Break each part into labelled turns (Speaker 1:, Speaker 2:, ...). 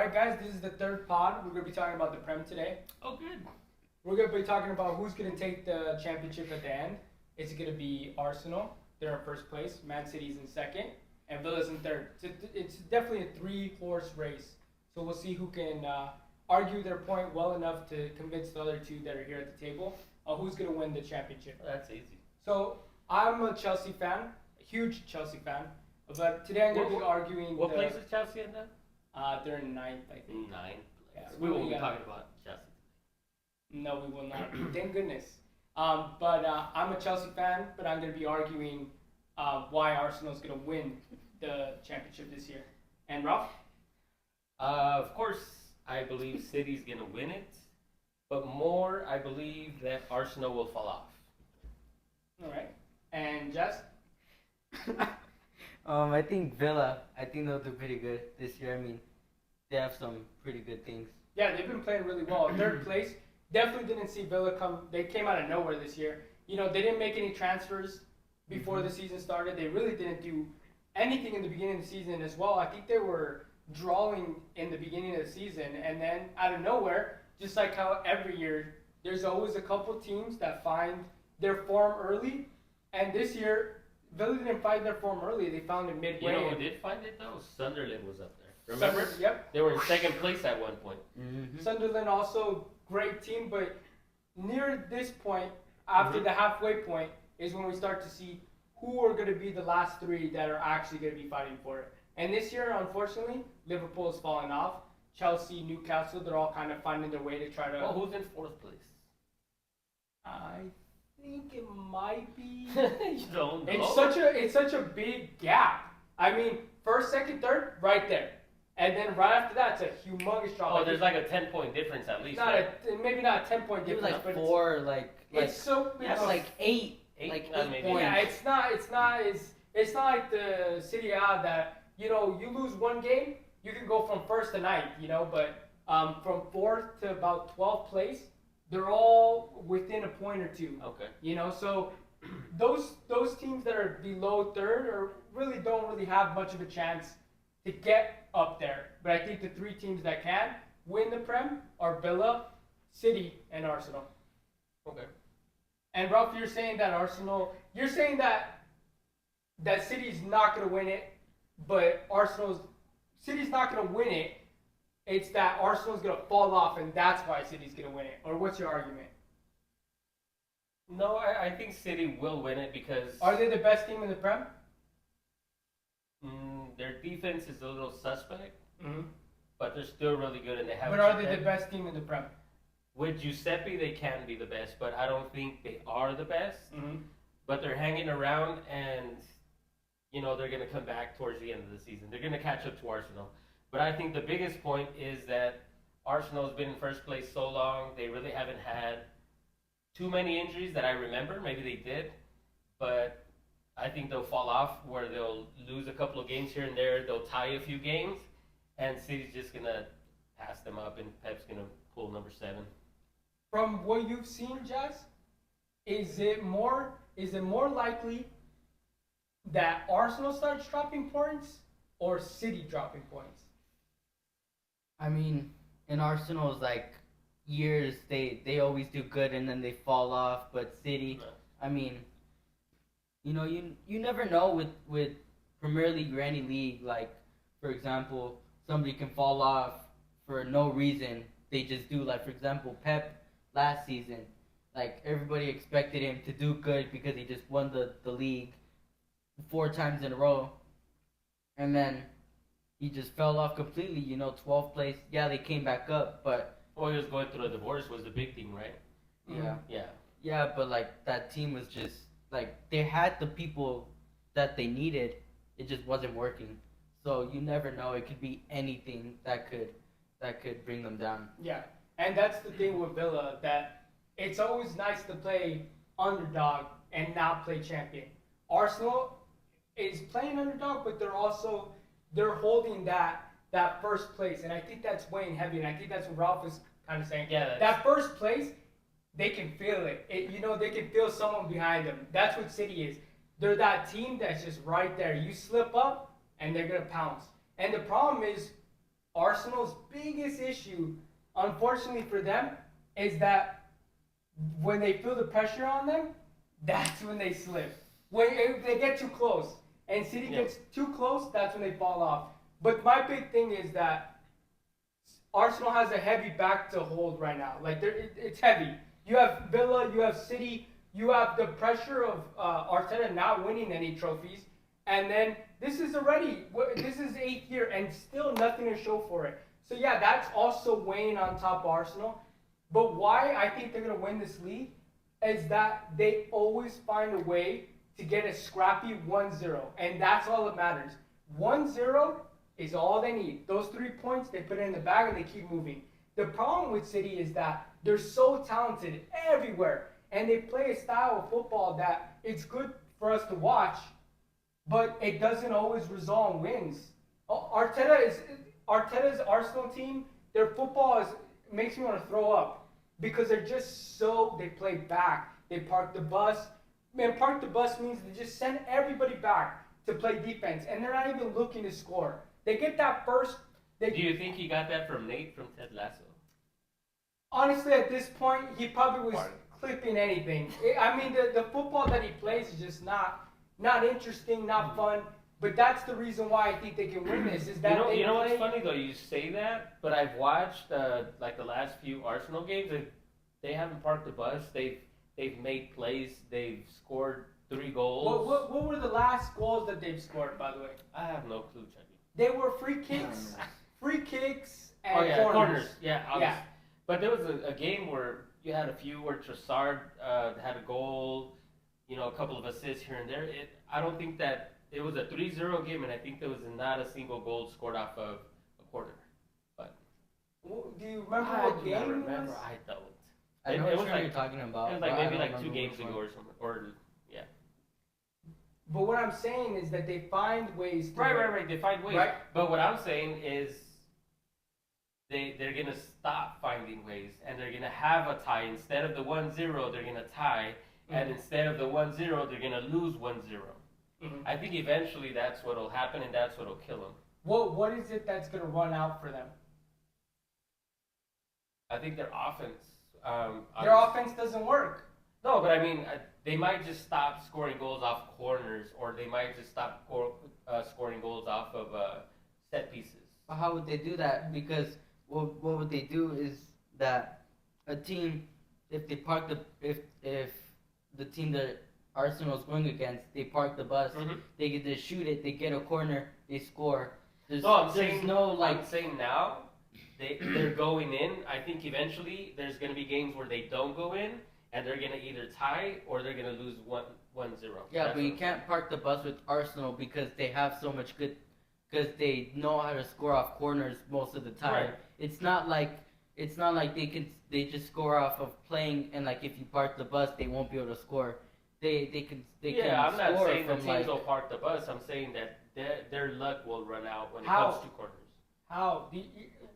Speaker 1: right, guys, this is the third pod. We're going to be talking about the Prem today.
Speaker 2: Oh, good.
Speaker 1: We're going to be talking about who's going to take the championship at the end. It's going to be Arsenal. They're in first place. Man City's in second. And Villa's in third. It's definitely a three-horse race. So we'll see who can argue their point well enough to convince the other two that are here at the table who's going to win the championship.
Speaker 2: That's easy.
Speaker 1: So I'm a Chelsea fan, a huge Chelsea fan. But today I'm going to be arguing.
Speaker 2: What place is Chelsea in now?
Speaker 1: They're in ninth, I think.
Speaker 2: Ninth.
Speaker 1: Yeah,
Speaker 2: we won't be talking about Chelsea.
Speaker 1: No, we will not. Thank goodness. But I'm a Chelsea fan, but I'm going to be arguing why Arsenal is going to win the championship this year. And Ralph?
Speaker 2: Of course, I believe City's going to win it. But more, I believe that Arsenal will fall off.
Speaker 1: All right. And Jess?
Speaker 3: I think Villa. I think they'll do pretty good this year. I mean, they have some pretty good things.
Speaker 1: Yeah, they've been playing really well. Third place. Definitely didn't see Villa come. They came out of nowhere this year. You know, they didn't make any transfers before the season started. They really didn't do anything in the beginning of the season as well. I think they were drawing in the beginning of the season, and then out of nowhere, just like how every year, there's always a couple teams that find their form early. And this year, Villa didn't find their form early. They found it midway.
Speaker 2: You know who did find it, though? Sunderland was up there. Remember?
Speaker 1: Yep.
Speaker 2: They were in second place at one point.
Speaker 3: Mm-hmm.
Speaker 1: Sunderland also great team, but near this point, after the halfway point, is when we start to see who are going to be the last three that are actually going to be fighting for it. And this year, unfortunately, Liverpool's fallen off. Chelsea, Newcastle, they're all kind of finding their way to try to.
Speaker 2: Well, who's in fourth place?
Speaker 1: I think it might be.
Speaker 2: You don't know.
Speaker 1: It's such a big gap. I mean, first, second, third, right there. And then right after that, it's a humongous drop.
Speaker 2: Oh, there's like a 10-point difference at least.
Speaker 1: Maybe not a 10-point
Speaker 3: It was
Speaker 1: difference,
Speaker 3: like
Speaker 1: but
Speaker 3: four,
Speaker 1: it's so big.
Speaker 3: that's like eight.
Speaker 2: Eight,
Speaker 3: like
Speaker 2: maybe.
Speaker 3: points.
Speaker 1: Yeah, it's not like the City A that you lose one game, you can go from first to ninth, but from fourth to about 12th place, they're all within a point or two.
Speaker 2: Okay.
Speaker 1: So those teams that are below third don't really have much of a chance to get up there. But I think the three teams that can win the Prem are Villa, City, and Arsenal.
Speaker 2: Okay.
Speaker 1: And Ralph, you're saying that City's not going to win it, but City's not going to win it. It's that Arsenal's going to fall off, and that's why City's going to win it. Or what's your argument?
Speaker 2: No, I think City will win it because...
Speaker 1: Are they the best team in the Prem?
Speaker 2: Their defense is a little suspect,
Speaker 1: Mm-hmm.
Speaker 2: but they're still really good, and they have...
Speaker 1: But are they the best team in the Prem?
Speaker 2: With Giuseppe, they can be the best, but I don't think they are the best.
Speaker 1: Mm-hmm.
Speaker 2: But they're hanging around, and they're going to come back towards the end of the season. They're going to catch up to Arsenal. But I think the biggest point is that Arsenal has been in first place so long. They really haven't had too many injuries that I remember. Maybe they did, but I think they'll fall off where they'll lose a couple of games here and there. They'll tie a few games, and City's just going to pass them up, and Pep's going to pull number 7.
Speaker 1: From what you've seen, Jazz, is it more likely that Arsenal starts dropping points or City dropping points?
Speaker 3: I mean, in Arsenal's years, they always do good and then they fall off. But City, I mean, you never know with Premier League or any league. Like, for example, somebody can fall off for no reason. They just do. Like, for example, Pep last season, everybody expected him to do good because he just won the league 4 times in a row, and then he just fell off completely. 12th place. Yeah, they came back up, but
Speaker 2: Well, he was going through a divorce was the big thing, right?
Speaker 3: yeah, but that team was just they had the people that they needed. It just wasn't working. So you never know. It could be anything that could bring them down.
Speaker 1: Yeah, and that's the thing with Villa, that it's always nice to play underdog and not play champion. Arsenal is playing underdog, but they're holding that first place, and I think that's weighing heavy, and I think that's what Ralph is kind of saying.
Speaker 2: Yeah,
Speaker 1: that first place, they can feel it. They can feel someone behind them. That's what City is. They're that team that's just right there. You slip up, and they're gonna pounce. And the problem is, Arsenal's biggest issue, unfortunately for them, is that when they feel the pressure on them, that's when they slip. When if they get too close and City gets too close, that's when they fall off. But my big thing is that Arsenal has a heavy back to hold right now. Like it's heavy. You have Villa, you have City, you have the pressure of Arteta not winning any trophies, and then this is 8th year and still nothing to show for it. So yeah, that's also weighing on top of Arsenal. But why I think they're gonna win this league is that they always find a way to get a scrappy 1-0, and that's all that matters. 1-0 is all they need. Those 3 points, they put it in the bag and they keep moving. The problem with City is that they're so talented everywhere, and they play a style of football that it's good for us to watch, but it doesn't always result in wins. Arteta's Arsenal team, their football makes me want to throw up because they play back. They park the bus. Man, park the bus means they just send everybody back to play defense, and they're not even looking to score. They get that first.
Speaker 2: Do you think he got that from Nate from Ted Lasso?
Speaker 1: Honestly, at this point, he probably was clipping anything. I mean, the football that he plays is just not interesting, not fun. But that's the reason why I think they can win this. Is that
Speaker 2: you know what's funny though? You say that, but I've watched like the last few Arsenal games. They haven't parked the bus. They've made plays. They've scored 3 goals.
Speaker 1: What were the last goals that they've scored? By the way,
Speaker 2: I have no clue, Chucky.
Speaker 1: They were free kicks and
Speaker 2: corners. Yeah. But there was a game where you had a few where Trossard had a goal, a couple of assists here and there. I don't think that it was a 3-0 game, and I think there was not a single goal scored off of a corner. But
Speaker 1: do you remember what game it was?
Speaker 2: I don't.
Speaker 3: I know what you're talking about.
Speaker 2: It was like maybe like 2 games ago or something.
Speaker 1: But what I'm saying is that they find ways to
Speaker 2: Right. They find ways.
Speaker 1: Right.
Speaker 2: But what I'm saying is they're going to stop finding ways, and they're going to have a tie. Instead of the 1-0, they're going to tie. Mm-hmm. And instead of the 1-0, they're going to lose 1-0. Mm-hmm. I think eventually that's what will happen, and that's what will kill them.
Speaker 1: What is it that's going to run out for them?
Speaker 2: I think their offense.
Speaker 1: Their offense doesn't work.
Speaker 2: No, but I mean, they might just stop scoring goals off corners, or they might just stop scoring goals off of set pieces.
Speaker 3: How would they do that? Because what would they do is that a team, if the team that Arsenal's going against, they park the bus, they get to shoot it, they get a corner, they score.
Speaker 2: I'm saying now they're going in. I think eventually there's going to be games where they don't go in, and they're going to either tie or they're going to lose 1-0.
Speaker 3: Yeah, but you can't park the bus with Arsenal because they have so much good, because they know how to score off corners most of the time.
Speaker 2: Right.
Speaker 3: It's not like they just score off of playing, and like if you park the bus they won't be able to score. They can
Speaker 2: I'm not
Speaker 3: score
Speaker 2: saying the
Speaker 3: from
Speaker 2: teams will park the bus. I'm saying that their luck will run out when it
Speaker 1: How?
Speaker 2: comes to corners.
Speaker 1: How?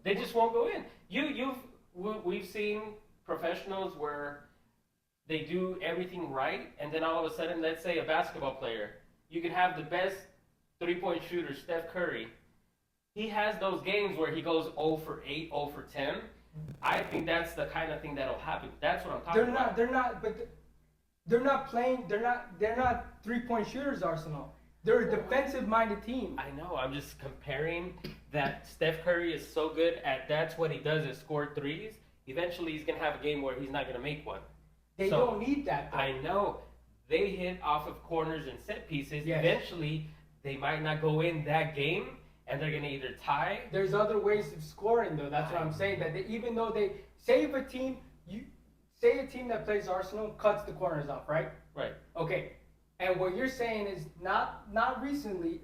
Speaker 2: They just won't go in. We've seen professionals where they do everything right, and then all of a sudden, let's say a basketball player, you can have the best 3-point shooter, Steph Curry. He has those games where he goes 0 for 8, 0 for 10. I think that's the kind of thing that'll happen. That's what I'm talking about.
Speaker 1: They're not playing. They're not 3-point shooters. Arsenal. They're a defensive-minded team.
Speaker 2: I know. I'm just comparing that Steph Curry is so good at that's what he does is score threes. Eventually, he's gonna have a game where he's not gonna make one.
Speaker 1: They don't need that, though.
Speaker 2: I know. They hit off of corners and set pieces.
Speaker 1: Yes.
Speaker 2: Eventually, they might not go in that game, and they're going to either tie.
Speaker 1: There's other ways of scoring, though. That's what I'm saying. That even though they say if a team that plays Arsenal cuts the corners off, right?
Speaker 2: Right.
Speaker 1: Okay. And what you're saying is not recently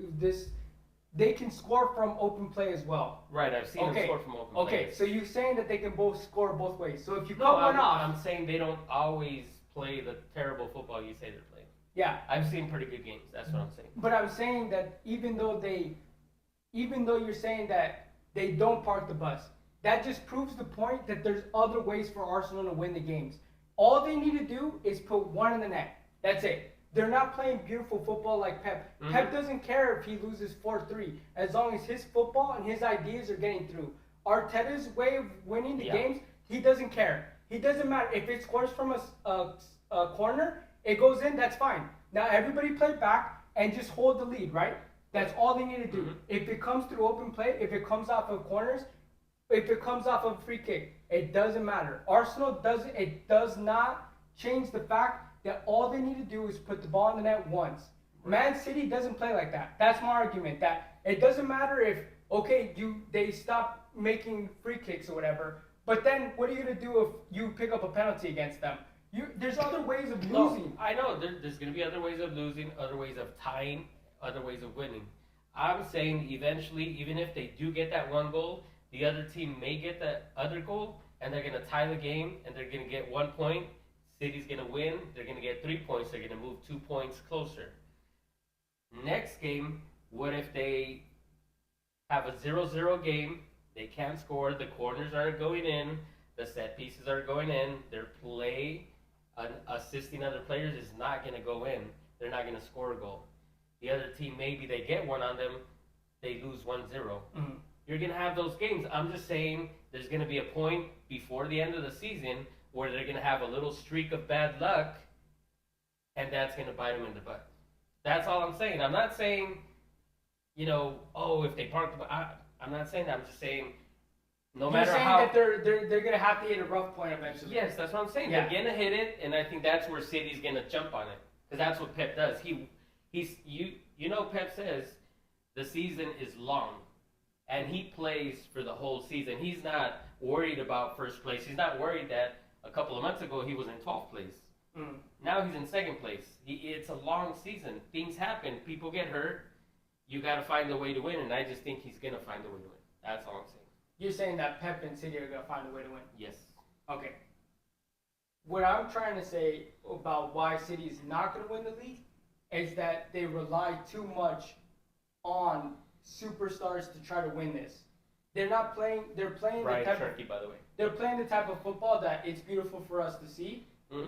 Speaker 1: they can score from open play as well.
Speaker 2: Right. I've seen them score from open play.
Speaker 1: Okay. So you're saying that they can both score both ways. So if you
Speaker 2: cut
Speaker 1: one off,
Speaker 2: I'm saying they don't always play the terrible football you say they're playing.
Speaker 1: Yeah.
Speaker 2: I've seen pretty good games. That's what I'm saying.
Speaker 1: But I'm saying that even though you're saying that they don't park the bus, that just proves the point that there's other ways for Arsenal to win the games. All they need to do is put one in the net. That's it. They're not playing beautiful football like Pep.
Speaker 2: Mhm.
Speaker 1: Pep doesn't care if he loses 4-3 as long as his football and his ideas are getting through. Arteta's way of winning the games, he doesn't care. He doesn't matter if it scores from a corner, it goes in. That's fine. Now everybody play back and just hold the lead, right? That's all they need to do. If it comes through open play, if it comes off of corners, if it comes off of a free kick, it doesn't matter. Arsenal doesn't. It does not change the fact that all they need to do is put the ball in the net once. Man City doesn't play like that. That's my argument. That it doesn't matter if they stop making free kicks or whatever. But then what are you gonna do if you pick up a penalty against them? There's other ways of losing.
Speaker 2: No, I know there's going to be other ways of losing, other ways of tying, other ways of winning. I'm saying eventually, even if they do get that one goal, the other team may get that other goal, and they're going to tie the game, and they're going to get 1 point. City's going to win. They're going to get 3 points. They're going to move 2 points closer. Next game, what if they have a 0-0 game? They can't score. The corners aren't going in. The set pieces are going in. Their play, assisting other players, is not going to go in. They're not going to score a goal. The other team, maybe they get one on them. They lose 1-0. Mm-hmm. You're going to have those games. I'm just saying there's going to be a point before the end of the season where they're going to have a little streak of bad luck, and that's going to bite them in the butt. That's all I'm saying. I'm not saying, if they park the I'm not saying that. I'm just saying
Speaker 1: You're saying that they're going to have to hit a rough point eventually.
Speaker 2: Yes, that's what I'm saying. Yeah. They're going to hit it, and I think that's where City's going to jump on it. Because that's what Pep does. Pep says the season is long. And he plays for the whole season. He's not worried about first place. He's not worried that a couple of months ago he was in 12th place. Mm. Now he's in second place. It's a long season. Things happen. People get hurt. You got to find a way to win. And I just think he's going to find a way to win. That's all I'm saying.
Speaker 1: You're saying that Pep and City are going to find a way to win?
Speaker 2: Yes.
Speaker 1: Okay. What I'm trying to say about why City is not going to win the league is that they rely too much on superstars to try to win this. They're not playing. They're playing
Speaker 2: Ryan Turkey, by the way.
Speaker 1: They're playing the type of football that it's beautiful for us to see,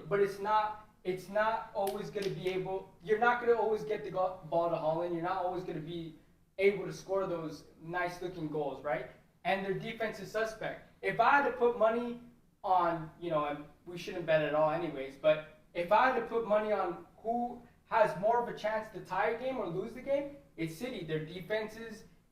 Speaker 1: but it's not. It's not always going to be able. You're not going to always get the ball to Holland. You're not always going to be able to score those nice-looking goals, right? And their defense is suspect. If I had to put money on, and we shouldn't bet at all, anyways. But if I had to put money on who has more of a chance to tie a game or lose the game, it's City. Their defense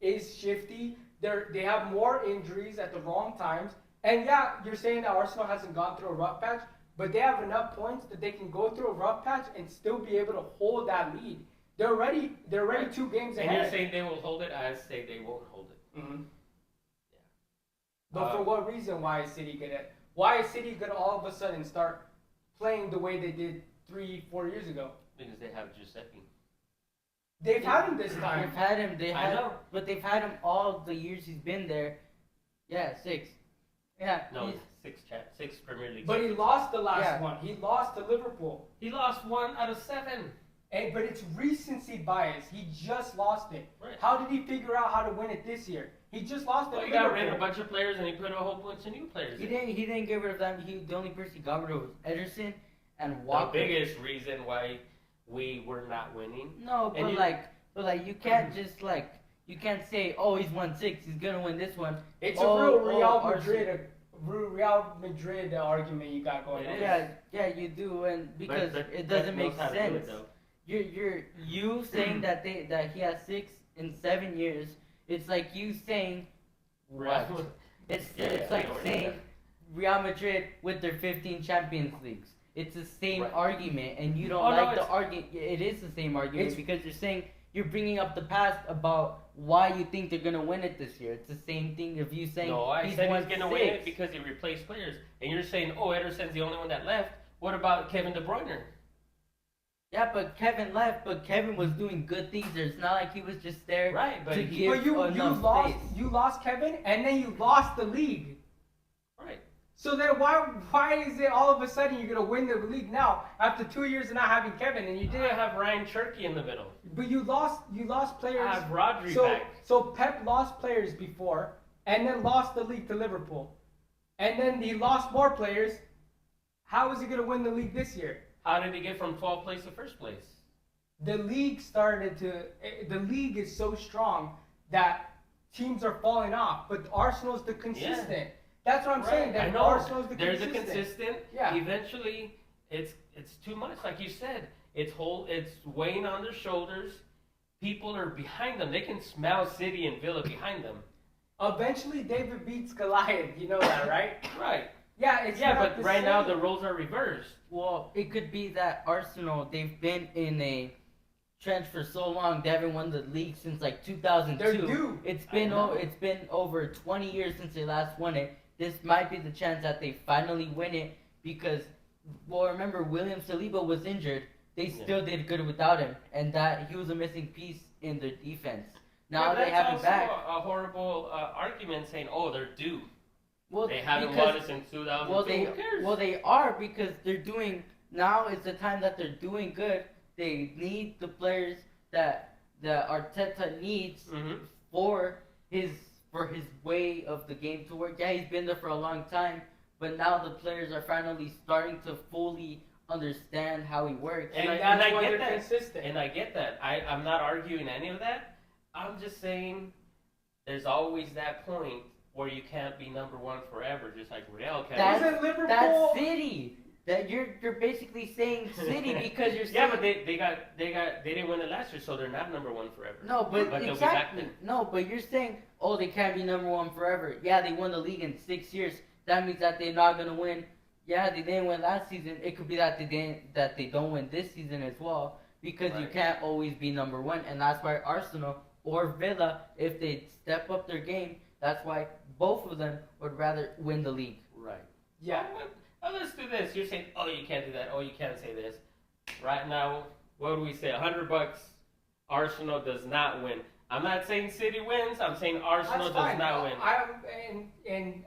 Speaker 1: is shifty. They have more injuries at the wrong times. And yeah, you're saying that Arsenal hasn't gone through a rough patch, but they have enough points that they can go through a rough patch and still be able to hold that lead. They're already 2 games ahead.
Speaker 2: And you're saying they will hold it? I say they won't hold it. Mm-hmm.
Speaker 1: Yeah. But for what reason? Why is City gonna all of a sudden start playing the way they did 3-4 years ago?
Speaker 2: Because they have Giuseppe.
Speaker 1: They've had him this time.
Speaker 3: They've had him. I know. But they've had him all the years he's been there. Yeah, 6. Yeah.
Speaker 2: No, 6 Premier League.
Speaker 1: But he lost the last one. He lost to Liverpool.
Speaker 2: He lost 1 out of 7.
Speaker 1: But it's recency bias. He just lost it.
Speaker 2: Right.
Speaker 1: How did he figure out how to win it this year? He just lost it.
Speaker 2: Well, he got rid of a bunch of players and he put a whole bunch of new players.
Speaker 3: He didn't get rid of them. The only person he got rid of was Ederson and Walker.
Speaker 2: The biggest reason why we were not winning.
Speaker 3: No, but you can't just you can't say, oh, he's won 6, he's gonna win this one.
Speaker 1: It's a real Real Madrid argument you got going on.
Speaker 3: Yeah, you do, and because it doesn't make sense. You saying that he has 6 in 7 years. It's like you saying what? It's like saying Real Madrid with their 15 Champions Leagues. It's the same argument, and you don't the argument. It is the same argument because you're saying you're bringing up the past about why you think they're gonna win it this year. It's the same thing if you saying
Speaker 2: he's gonna win it because he replaced players, and you're saying Ederson's the only one that left. What about Kevin De Bruyne?
Speaker 3: Yeah, but Kevin left, but Kevin was doing good things. It's not like he was just there to give
Speaker 1: you lost Kevin, and then you lost the league.
Speaker 2: Right.
Speaker 1: So then why is it all of a sudden you're going to win the league now after 2 years of not having Kevin, and you didn't
Speaker 2: have Ryan Cherky in the middle?
Speaker 1: But you lost players.
Speaker 2: I have Rodri back.
Speaker 1: So Pep lost players before, and then lost the league to Liverpool. And then he lost more players. How is he going to win the league this year?
Speaker 2: How did he get from 12th place to 1st place?
Speaker 1: the league the league is so strong that teams are falling off, but Arsenal's the consistent. That's what I'm saying. That
Speaker 2: I know.
Speaker 1: Arsenal's the
Speaker 2: There's
Speaker 1: consistent.
Speaker 2: a consistent.
Speaker 1: Yeah.
Speaker 2: Eventually, it's too much. Like you said, it's weighing on their shoulders. People are behind them. They can smell City and Villa behind them.
Speaker 1: Eventually, David beats Goliath. You know that, right?
Speaker 2: Right.
Speaker 1: Yeah, it's
Speaker 2: Yeah,
Speaker 1: not
Speaker 2: but
Speaker 1: the
Speaker 2: right
Speaker 1: same.
Speaker 2: now the roles are reversed.
Speaker 3: Well, it could be that Arsenal, they've been in a trench for so long. They haven't won the league since like 2002.
Speaker 1: They're due.
Speaker 3: It's
Speaker 2: I know.
Speaker 3: been over 20 years since they last won it. This might be the chance that they finally win it because, well, remember William Saliba was injured. They still did good without him, and that he was a missing piece in their defense. Now they have him back.
Speaker 2: That's also a horrible argument saying, "Oh, they're due.
Speaker 3: Well,
Speaker 2: They haven't
Speaker 3: because-
Speaker 2: won it since 2002." Who cares?
Speaker 3: Well, they are because they're doing. Now is the time that they're doing good. They need the players that Arteta needs
Speaker 2: Mhm.
Speaker 3: for his way of the game to work. Yeah, he's been there for a long time, but now the players are finally starting to fully understand how he works.
Speaker 1: And
Speaker 2: I
Speaker 1: that's why
Speaker 2: get
Speaker 1: they're
Speaker 2: that.
Speaker 1: consistent.
Speaker 2: And I get that. I'm not arguing any of that. I'm just saying there's always that point where you can't be number one forever, just like Real can't.
Speaker 3: That's-
Speaker 1: Isn't Liverpool?
Speaker 3: That's City. That you're basically saying City because you're saying
Speaker 2: Yeah, but they didn't win it last year, so they're not number one forever.
Speaker 3: no, but
Speaker 2: they'll be back
Speaker 3: exactly
Speaker 2: then.
Speaker 3: no, but you're saying oh they can't be number one forever. Yeah, they won the league in 6 years. That means that they're not gonna win. Yeah, they didn't win last season. It could be that they don't win this season as well because you
Speaker 2: Right.
Speaker 3: can't always be number one, and that's why Arsenal or Villa, if they step up their game, that's why both of them would rather win the league.
Speaker 2: Right.
Speaker 1: Yeah.
Speaker 2: Let's do this. You're saying, oh, you can't do that. Oh, you can't say this. Right now, what do we say? $100. Arsenal does not win. I'm not saying City wins. I'm saying Arsenal
Speaker 1: That's fine.
Speaker 2: does not win.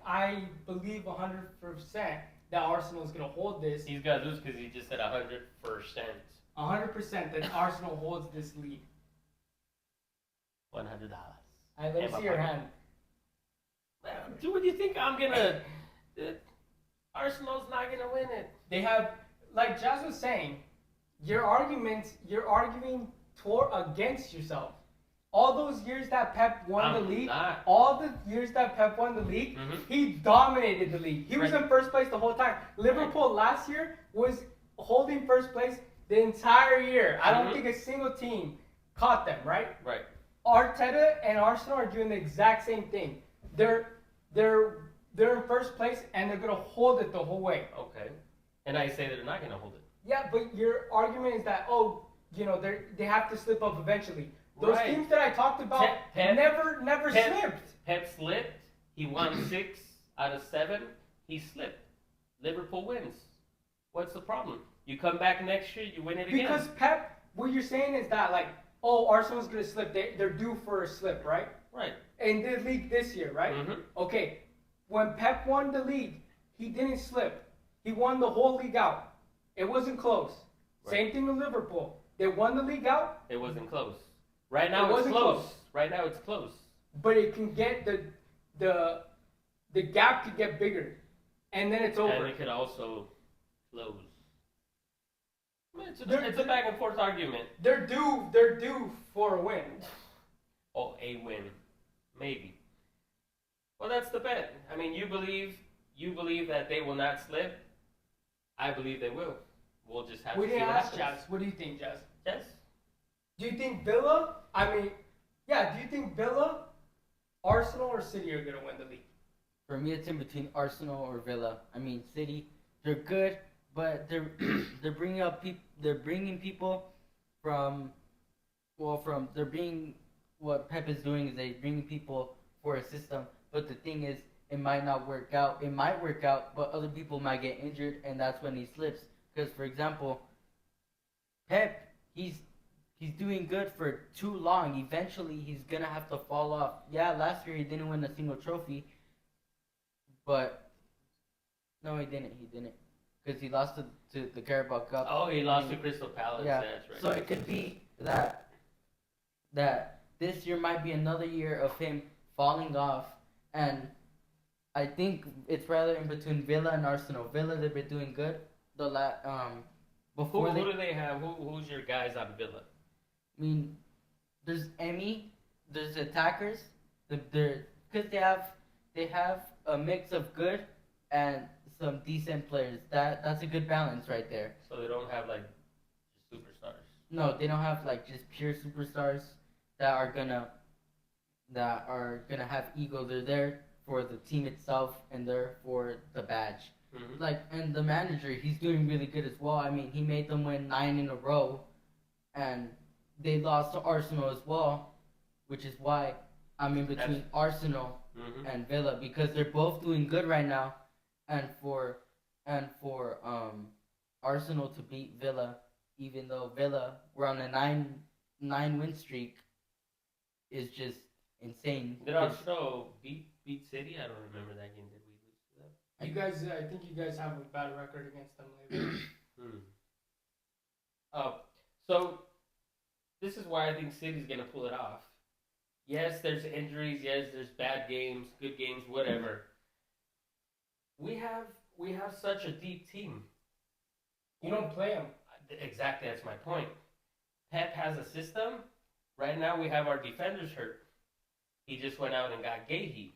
Speaker 1: I believe 100% that Arsenal is going to hold this.
Speaker 2: He's gonna lose because he just said 100%.
Speaker 1: 100% that Arsenal holds this lead.
Speaker 2: $100.
Speaker 1: All right, let me see your hand.
Speaker 2: Do what do you think I'm gonna? Arsenal's not gonna win it.
Speaker 1: They have, like Jazz was saying, you're arguing against yourself. All those years that Pep won the league,
Speaker 2: Not.
Speaker 1: all the years that Pep won the league,
Speaker 2: Mhm.
Speaker 1: he dominated the league. He was
Speaker 2: Right.
Speaker 1: in first place the whole time. Liverpool last year was holding first place the entire year. I don't
Speaker 2: Mhm.
Speaker 1: think a single team caught them, right?
Speaker 2: Right.
Speaker 1: Arteta and Arsenal are doing the exact same thing. They're in first place and they're gonna hold it the whole way.
Speaker 2: Okay. And I say they're not gonna hold it.
Speaker 1: Yeah, but your argument is that they have to slip up eventually. Those
Speaker 2: Right.
Speaker 1: teams that I talked about
Speaker 2: Pep-
Speaker 1: never
Speaker 2: Pep-
Speaker 1: slipped.
Speaker 2: Pep slipped. He won 6 out of 7. He slipped. Liverpool wins. What's the problem? You come back next year, you win it again.
Speaker 1: Because Pep, what you're saying is that Arsenal's gonna slip. They're due for a slip, right?
Speaker 2: Right.
Speaker 1: In the league this year, right?
Speaker 2: Mhm.
Speaker 1: Okay. When Pep won the league, he didn't slip. He won the whole league out. It wasn't close.
Speaker 2: Right.
Speaker 1: Same thing with Liverpool. They won the league out,
Speaker 2: It wasn't close. Right now
Speaker 1: It
Speaker 2: it's
Speaker 1: wasn't
Speaker 2: close.
Speaker 1: close.
Speaker 2: Right now it's close.
Speaker 1: but it can get the gap could get bigger, and then it's over.
Speaker 2: And it could also close. I mean,
Speaker 1: They're-
Speaker 2: it's a back and forth argument.
Speaker 1: They're due for a win.
Speaker 2: Oh, a win. Maybe. Well, that's the bet. I mean, you believe that they will not slip. I believe they will. We'll just have
Speaker 1: We
Speaker 2: to see
Speaker 1: didn't
Speaker 2: what
Speaker 1: ask
Speaker 2: happens.
Speaker 1: Jazz. What do you think, Jazz?
Speaker 2: Yes.
Speaker 1: Do you think Villa? Do you think Villa, Arsenal, or City are gonna win the league?
Speaker 3: For me, it's in between Arsenal or Villa. I mean, City, they're good, but they're they're bringing people from what Pep is doing is they're bringing people for a system. But the thing is, it might not work out. It might work out, but other people might get injured, and that's when he slips. Because, for example, Pep, he's doing good for too long. Eventually, he's gonna have to fall off. Yeah, last year he didn't win a single trophy, but no, he didn't. He didn't, because he lost to the Carabao Cup.
Speaker 2: Oh, he lost to Crystal Palace.
Speaker 3: Yeah.
Speaker 2: That's right.
Speaker 3: So it could be that this year might be another year of him falling off, and I think it's rather in between Villa and Arsenal. Villa, they've been doing good. Before
Speaker 2: Who do they have? Who's your guys on Villa?
Speaker 3: I mean, there's Emmy, there's attackers, because they have a mix of good and some decent players. That's a good balance right there.
Speaker 2: So they don't have like just superstars.
Speaker 3: No, they don't have like just pure superstars that are gonna have ego. They're there for the team itself and they're for the badge.
Speaker 2: Mm-hmm.
Speaker 3: Like, and the manager, he's doing really good as well. I mean, he made them win 9 in a row, and they lost to Arsenal as well, which is why I'm in between Arsenal and Villa, because they're both doing good right now, and for Arsenal to beat Villa, even though Villa were on a 9 win streak, is just insane.
Speaker 2: Did Arsenal beat City? I don't remember that game. Did we lose to them?
Speaker 1: You guys, I think you guys have a bad record against them lately.
Speaker 2: So this is why I think City's gonna pull it off. Yes, there's injuries. Yes, there's bad games, good games, whatever. We have such a deep team.
Speaker 1: You don't play them.
Speaker 2: Exactly, that's my point. Pep has a system. Right now, we have our defenders hurt. He just went out and got Gahey.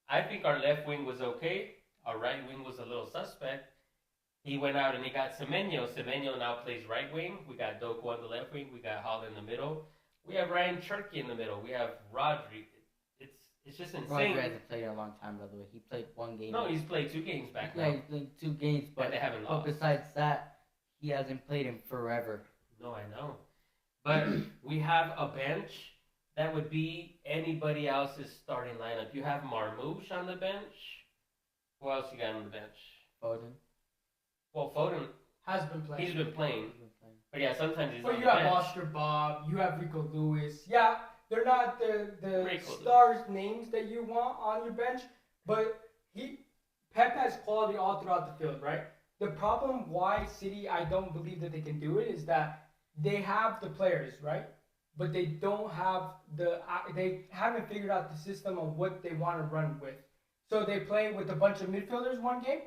Speaker 2: I think our left wing was okay. Our right wing was a little suspect. He went out and he got Semenyo. Semenyo now plays right wing. We got Doku on the left wing. We got Hall in the middle. We have Ryan Cherky in the middle. We have Rodri. It's just insane.
Speaker 3: Rodri hasn't played in a long time, by the way. He played 1 game.
Speaker 2: No, he's played 2 games back now.
Speaker 3: Yeah, he's played 2 games, but
Speaker 2: they haven't lost.
Speaker 3: besides that, he hasn't played in forever.
Speaker 2: No, I know. But we have a bench that would be anybody else's starting lineup. You have Marmouche on the bench. Who else you got on the bench?
Speaker 3: Foden.
Speaker 2: Well, Foden
Speaker 1: Has been playing.
Speaker 2: he's been playing. But yeah, sometimes he's
Speaker 1: But
Speaker 2: on
Speaker 1: you
Speaker 2: the
Speaker 1: have
Speaker 2: bench.
Speaker 1: Oscar Bob, you have Rico Lewis. Yeah, they're not the
Speaker 2: Rico
Speaker 1: stars names that you want on your bench, but Pep has quality all throughout the field, right? The problem why City, I don't believe that they can do it, is that they have the players, right? But they don't have they haven't figured out the system of what they want to run with. So they play with a bunch of midfielders one game,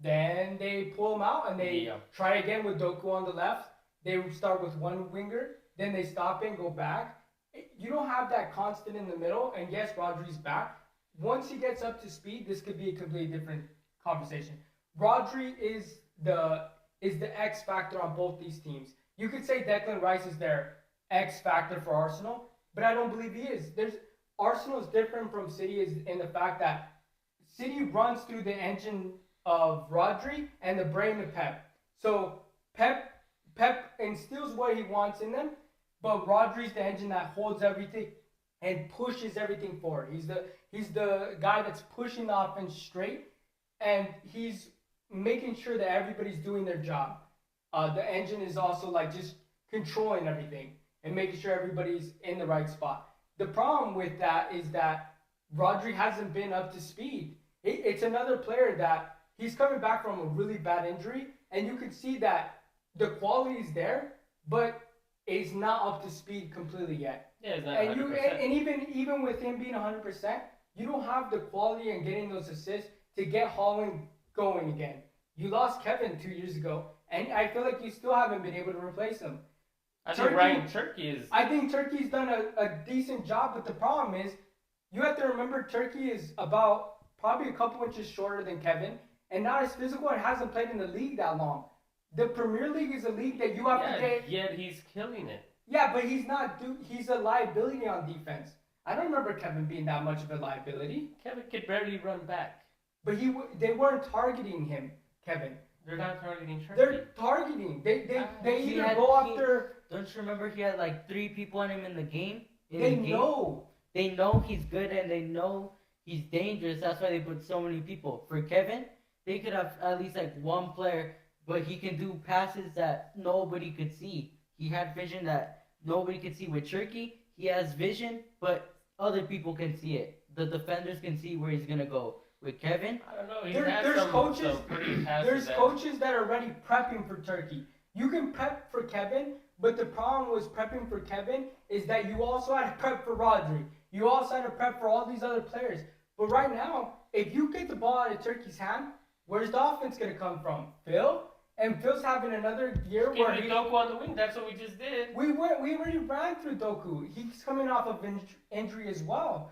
Speaker 1: then they pull them out and they try again with Doku on the left. They start with one winger, then they stop and go back. You don't have that constant in the middle, and yes, Rodri's back. Once he gets up to speed, this could be a completely different conversation. Rodri is the X factor on both these teams. You could say Declan Rice is their X factor for Arsenal, but I don't believe he is. Arsenal is different from City is in the fact that City runs through the engine of Rodri and the brain of Pep. So Pep instills what he wants in them, but Rodri's the engine that holds everything and pushes everything forward. He's the guy that's pushing the offense straight, and he's making sure that everybody's doing their job. The engine is also like just controlling everything and making sure everybody's in the right spot. The problem with that is that Rodri hasn't been up to speed. It's another player that he's coming back from a really bad injury, and you can see that the quality is there, but it's not up to speed completely yet.
Speaker 2: Yeah, it's not 100%.
Speaker 1: And even with him being 100%, you don't have the quality and getting those assists to get Holland going again. You lost Kevin 2 years ago, and I feel like you still haven't been able to replace him.
Speaker 2: I think Ryan Cherky is...
Speaker 1: I think Turkey's done a decent job, but the problem is, you have to remember Turkey is about probably a couple inches shorter than Kevin, and not as physical and hasn't played in the league that long. The Premier League is a league that you have to get...
Speaker 2: Yet he's killing it.
Speaker 1: Yeah, but he's a liability on defense. I don't remember Kevin being that much of a liability.
Speaker 2: Kevin could barely run back.
Speaker 1: But they weren't targeting him, Kevin.
Speaker 2: They're not targeting Cherky.
Speaker 1: They're targeting. They either go after...
Speaker 3: Don't you remember he had like 3 people on him in the game?
Speaker 1: They know.
Speaker 3: They know he's good and they know he's dangerous. That's why they put so many people. For Kevin, they could have at least like 1 player, but he can do passes that nobody could see. He had vision that nobody could see. With Cherky, he has vision, but other people can see it. The defenders can see where he's gonna go. With Kevin,
Speaker 2: I don't know.
Speaker 1: There's coaches that are already prepping for Turkey. You can prep for Kevin, but the problem with prepping for Kevin is that you also had to prep for Rodri. You also had to prep for all these other players. But right now, if you get the ball out of Turkey's hand, where's the offense going to come from? Phil? And Phil's having another year
Speaker 2: Give
Speaker 1: where
Speaker 2: me Doku on the wing. That's what we just did.
Speaker 1: we already ran through Doku. He's coming off of injury as well.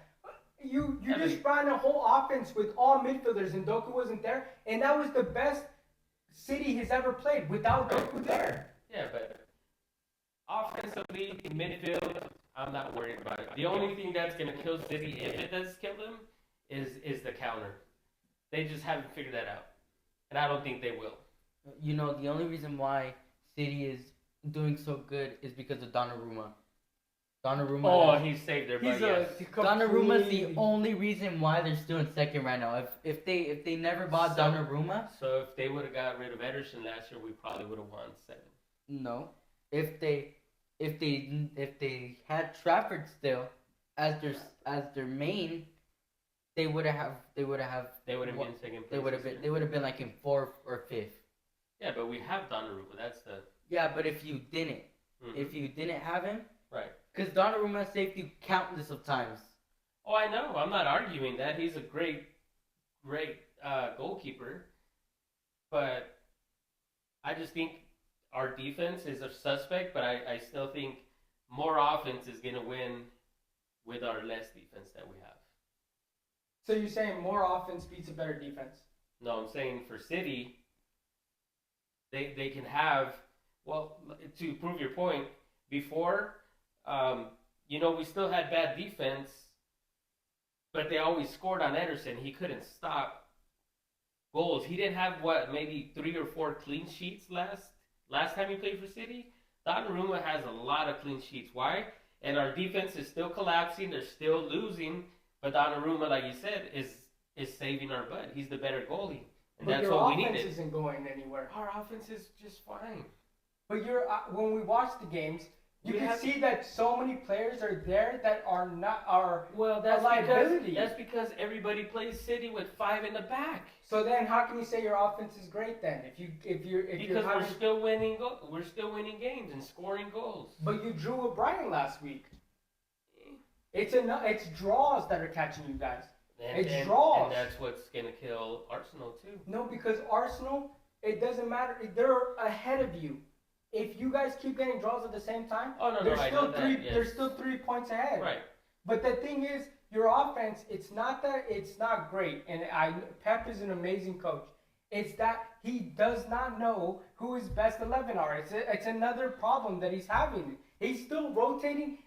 Speaker 1: You just ran a whole offense with all midfielders and Doku wasn't there, and that was the best City has ever played without Doku there.
Speaker 2: Yeah, but offensively, midfield, I'm not worried about it. The only thing that's gonna kill City, if it does kill them, is the counter. They just haven't figured that out, and I don't think they will.
Speaker 3: You know, the only reason why City is doing so good is because of Donnarumma.
Speaker 2: Oh, he saved their butt. Yes.
Speaker 3: Donnarumma's the only reason why they're still in second right now. If they never bought Donnarumma,
Speaker 2: so if they would have got rid of Ederson last year, we probably would have won 7.
Speaker 3: no. If they had Trafford still as their main, they would have
Speaker 2: been second place.
Speaker 3: They would have been like in 4th or 5th.
Speaker 2: Yeah, but we have Donnarumma. That's the.
Speaker 3: Yeah, but if you didn't have him,
Speaker 2: right?
Speaker 3: Because Donnarumma saved you countless of times.
Speaker 2: Oh, I know. I'm not arguing that. He's a great goalkeeper, but I just think our defense is a suspect. But I still think more offense is gonna win with our less defense that we have.
Speaker 1: So you're saying more offense beats a better defense?
Speaker 2: No, I'm saying for City, they can have, well, to prove your point, before, we still had bad defense, but they always scored on Ederson. He couldn't stop goals. He didn't have, maybe 3 or 4 clean sheets last time he played for City? Donnarumma has a lot of clean sheets. Why? And our defense is still collapsing. They're still losing. But Donnarumma, like you said, is saving our butt. He's the better goalie. And
Speaker 1: but
Speaker 2: that's what we needed.
Speaker 1: Your offense isn't going anywhere.
Speaker 2: Our offense is just fine.
Speaker 1: But when we watch the games, you can see that so many players are there that are
Speaker 2: that's
Speaker 1: a liability.
Speaker 2: That's because everybody plays City with 5 in the back.
Speaker 1: So then, how can you say your offense is great then?
Speaker 2: We're still winning. We're still winning games and scoring goals.
Speaker 1: But you drew with Brighton last week. It's draws that are catching you guys. It's draws.
Speaker 2: And that's what's gonna kill Arsenal too.
Speaker 1: No, because Arsenal, it doesn't matter. They're ahead of you. If you guys keep getting draws at the same time, there's still 3 points ahead.
Speaker 2: Right.
Speaker 1: But the thing is, your offense, it's not great. And Pep is an amazing coach. It's that he does not know who his best 11 are. It's another problem that he's having. He's still rotating.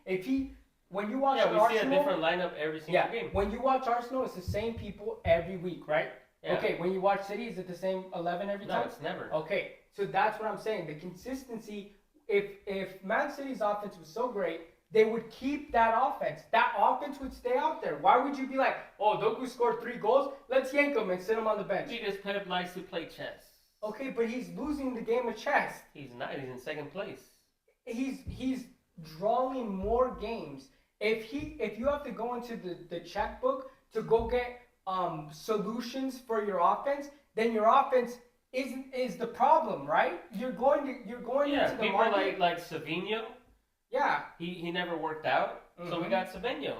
Speaker 1: When you watch Arsenal,
Speaker 2: we see a different lineup every single game.
Speaker 1: When you watch Arsenal, it's the same people every week, right? Yeah. Okay, when you watch City, is it the same 11 every time?
Speaker 2: No, it's never.
Speaker 1: Okay, so that's what I'm saying. The consistency, if Man City's offense was so great, they would keep that offense. That offense would stay out there. Why would you be like, oh, Doku scored 3 goals, let's yank him and sit him on the bench?
Speaker 2: Because Pep likes to play chess.
Speaker 1: Okay, but he's losing the game of chess.
Speaker 2: He's not. He's in second place.
Speaker 1: He's drawing more games. If you have to go into the checkbook to go get solutions for your offense, then your offense is the problem, right? You're going into the market.
Speaker 2: People like Savinho.
Speaker 1: Yeah.
Speaker 2: He never worked out, so we got Savinho.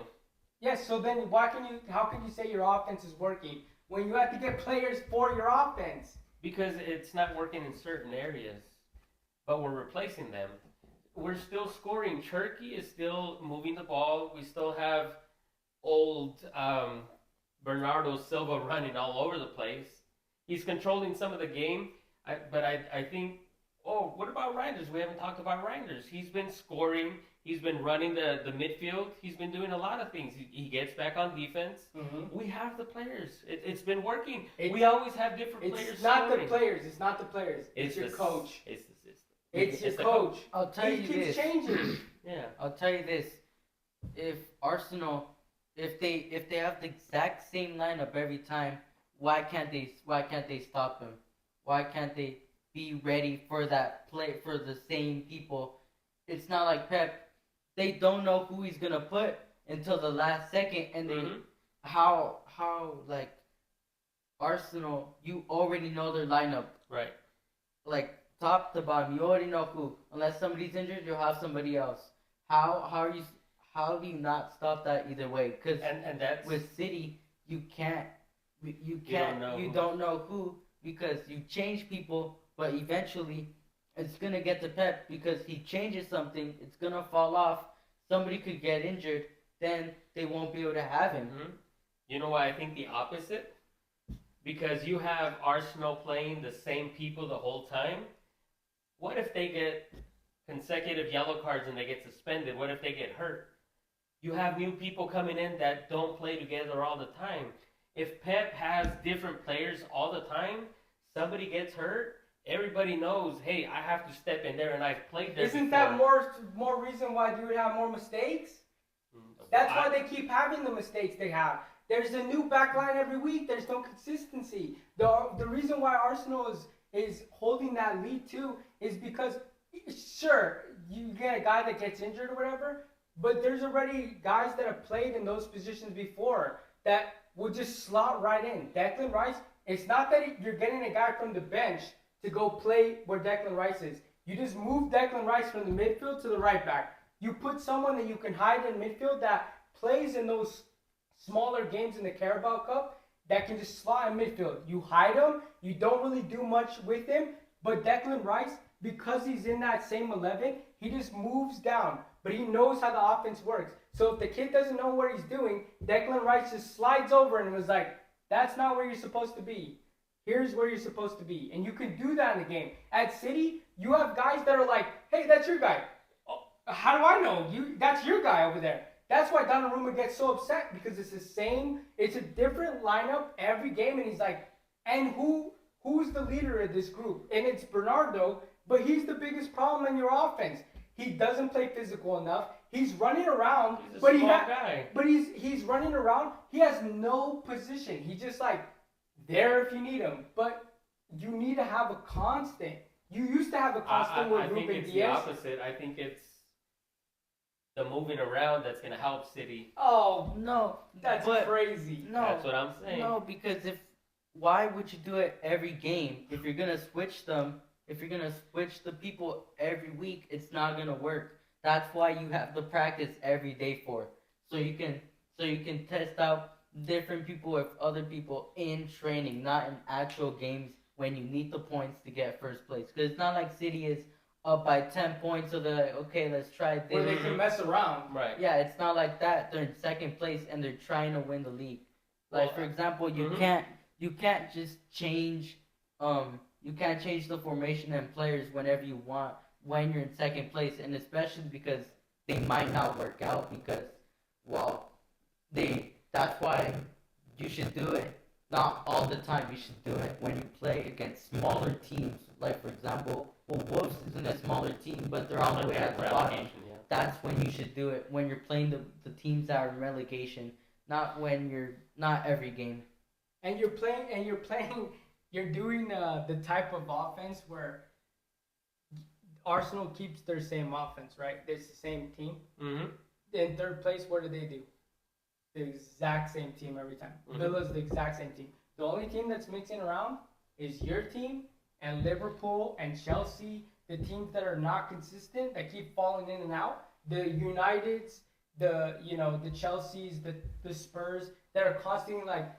Speaker 1: Yes. So then how can you say your offense is working when you have to get players for your offense?
Speaker 2: Because it's not working in certain areas, but we're replacing them. We're still scoring. Turkey is still moving the ball. We still have old Bernardo Silva running all over the place. He's controlling some of the game, but I think, what about Reinders? We haven't talked about Reinders. He's been scoring. He's been running the midfield. He's been doing a lot of things. He gets back on defense. Mm-hmm. We have the players. It's been working. We always have different players.
Speaker 1: It's not the players. It's your coach.
Speaker 2: It's the system.
Speaker 1: It's your coach.
Speaker 3: I'll tell you this.
Speaker 1: He keeps changing.
Speaker 2: Yeah.
Speaker 3: I'll tell you this. If Arsenal, if they have the exact same lineup every time, why can't they stop him? Why can't they be ready for that play for the same people? It's not like Pep. They don't know who he's gonna put until the last second, and how like Arsenal, you already know their lineup.
Speaker 2: Right.
Speaker 3: Like top to bottom, you already know who. Unless somebody's injured, you'll have somebody else. How do you not stop that either way? Because
Speaker 2: that's
Speaker 3: with City, you don't know who because you change people but eventually it's gonna get to Pep because he changes something. It's gonna fall off. Somebody could get injured. Then they won't be able to have him.
Speaker 2: Mm-hmm. You know why I think the opposite? Because you have Arsenal playing the same people the whole time. What if they get consecutive yellow cards and they get suspended? What if they get hurt? You have new people coming in that don't play together all the time. If Pep has different players all the time, somebody gets hurt, everybody knows, hey, I have to step in there and I've played there
Speaker 1: Isn't
Speaker 2: before.
Speaker 1: that more reason why you would have more mistakes? That's why they keep having the mistakes they have. There's a new back line every week. There's no consistency. The reason why Arsenal is holding that lead too is because, sure, you get a guy that gets injured or whatever, but there's already guys that have played in those positions before that will just slot right in. Declan Rice, it's not that you're getting a guy from the bench to go play where Declan Rice is. You just move Declan Rice from the midfield to the right back. You put someone that you can hide in midfield that plays in those smaller games in the Carabao Cup that can just slot in midfield. You hide him. You don't really do much with him. But Declan Rice, because he's in that same 11, he just moves down. But he knows how the offense works. So if the kid doesn't know what he's doing, Declan Rice just slides over and was like, that's not where you're supposed to be. Here's where you're supposed to be. And you can do that in the game. At City, you have guys that are like, hey, that's your guy. How do I know? That's your guy over there. That's why Donnarumma gets so upset because it's the same, it's a different lineup every game, and he's like, and who's the leader of this group? And it's Bernardo, but he's the biggest problem in your offense. He doesn't play physical enough. He's running around,
Speaker 2: He's a
Speaker 3: but
Speaker 2: small guy.
Speaker 3: but he's running around. He has no position. He's just like there if you need him, but you need to have a constant. You used to have a constant with
Speaker 2: I think
Speaker 3: Ruben
Speaker 2: it's
Speaker 3: Diaz.
Speaker 2: the opposite. I think it's the moving around that's going to help City.
Speaker 1: Oh,
Speaker 3: No,
Speaker 1: that's
Speaker 3: but
Speaker 1: crazy.
Speaker 3: no,
Speaker 2: That's what I'm saying.
Speaker 3: no, because why would you do it every game if you're gonna switch them? If you're gonna switch the people every week, it's not gonna work. That's why you have the practice every day for, so you can test out different people with other people in training, not in actual games when you need the points to get first place. Because it's not like City is up by 10 points, so they're like, okay, let's try this.
Speaker 1: Where they can mess around.
Speaker 2: Right.
Speaker 3: Yeah, it's not like that. They're in second place and they're trying to win the league. Like, for example, you can't just change the formation and players whenever you want when you're in second place, and especially because they might not work out because, well, that's why you should do it not all the time. You should do it when you play against smaller teams. Like, for example, Wolves isn't a smaller team, but they're all the way at the bottom.
Speaker 2: Yeah.
Speaker 3: That's when you should do it, when you're playing the teams that are in relegation, not every game.
Speaker 1: And you're doing the type of offense where Arsenal keeps their same offense, right? It's the same team.
Speaker 2: Mm-hmm.
Speaker 1: In third place, what do? The exact same team every time.
Speaker 2: Mm-hmm.
Speaker 1: Villa's the exact same team. The only team that's mixing around is your team and Liverpool and Chelsea, the teams that are not consistent, that keep falling in and out. The Uniteds, the Chelseas, the Spurs, that are constantly like,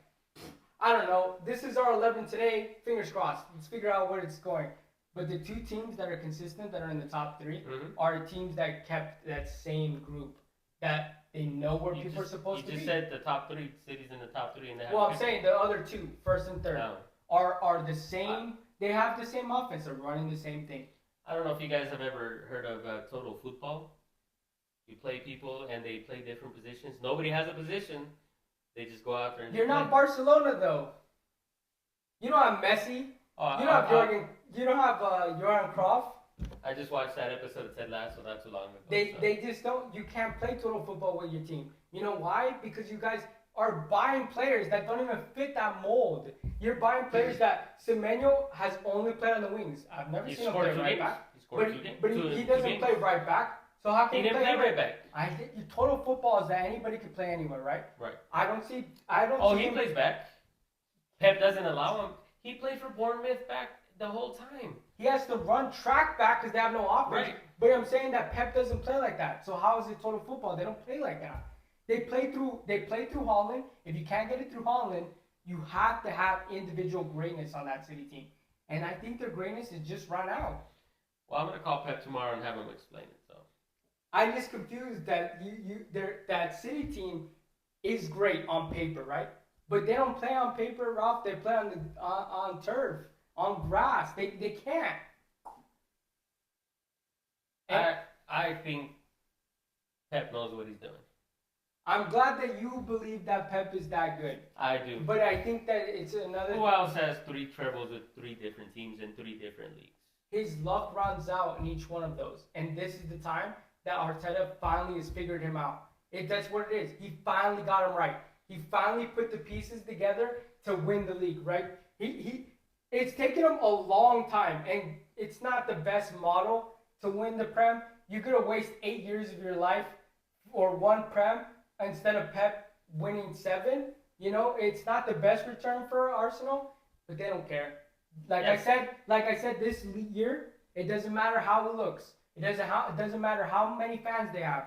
Speaker 1: I don't know, this is our 11 today, fingers crossed. Let's figure out where it's going. But the two teams that are consistent, that are in the top three, are teams that kept that same group, that they know where people are supposed to be.
Speaker 2: You just said the top three cities in the top three, and they have.
Speaker 1: Well, I'm saying the other two, first and third,
Speaker 2: No.
Speaker 1: are the same. They have the same offense. They're running the same thing.
Speaker 2: I don't know if you guys have ever heard of Total Football. You play people, and they play different positions. Nobody has a position. They just go out there and
Speaker 1: You're not Barcelona though. You don't have Messi. You don't have Jorgen. You don't have Johan Cruyff.
Speaker 2: I just watched that episode of Ted Lasso not too long ago.
Speaker 1: They just don't. You can't play total football with your team. You know why? Because you guys are buying players that don't even fit that mold. You're buying players that Semenyo has only played on the wings. I've never seen him play right back. But he doesn't play right back. So how can
Speaker 2: he didn't play right back?
Speaker 1: Total football is that anybody can play anywhere, right?
Speaker 2: Right.
Speaker 1: I don't see.
Speaker 2: He plays back. Pep doesn't allow him. He played for Bournemouth back the whole time.
Speaker 1: He has to run track back because they have no offense.
Speaker 2: Right.
Speaker 1: But I'm saying that Pep doesn't play like that. So how is it total football? They don't play like that. They play through Holland. If you can't get it through Holland, you have to have individual greatness on that City team. and I think their greatness is just run out.
Speaker 2: Well, I'm gonna call Pep tomorrow and have him explain it. So
Speaker 1: I'm just confused that that City team is great on paper, right? But they don't play on paper, Ralph. They play on the on turf, on grass. They can't. And
Speaker 2: I think Pep knows what he's doing.
Speaker 1: I'm glad that you believe that Pep is that good.
Speaker 2: I do.
Speaker 1: But I think that it's another.
Speaker 2: Who else has 3 trebles with 3 different teams in 3 different leagues?
Speaker 1: His luck runs out in each one of those, and this is the time that Arteta finally has figured him out. That's what it is. He finally got him right. He finally put the pieces together to win the league, right? It's taken him a long time, and it's not the best model to win the Prem. You're gonna waste 8 years of your life for one Prem instead of Pep winning 7. You know, it's not the best return for Arsenal, but they don't care. Like I said, this year it doesn't matter how it looks. It doesn't matter how many fans they have,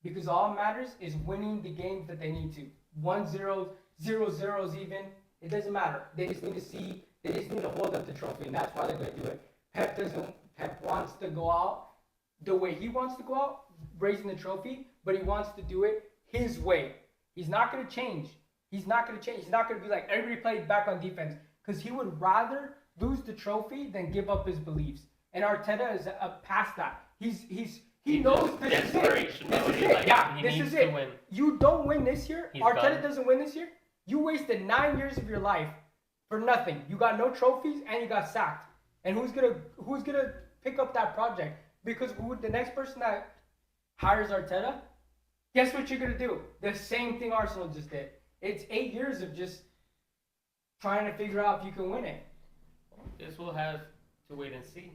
Speaker 1: because all that matters is winning the games that they need to. 1-0, 0-0s even. It doesn't matter. They just need to see. They just need to hold up the trophy, and that's why they're going to do it. Pep wants to go out the way he wants to go out, raising the trophy, but he wants to do it his way. He's not going to change. He's not going to be like, everybody played back on defense, because he would rather lose the trophy than give up his beliefs. And Arteta is past that. He knows this is it. This is it. Yeah, this is it. You don't win this year. Arteta doesn't win this year. You wasted 9 years of your life for nothing. You got no trophies and you got sacked. And who's gonna pick up that project? Because the next person that hires Arteta, guess what you're gonna do? The same thing Arsenal just did. It's 8 years of just trying to figure out if you can win it.
Speaker 2: Guess we'll have to wait and see.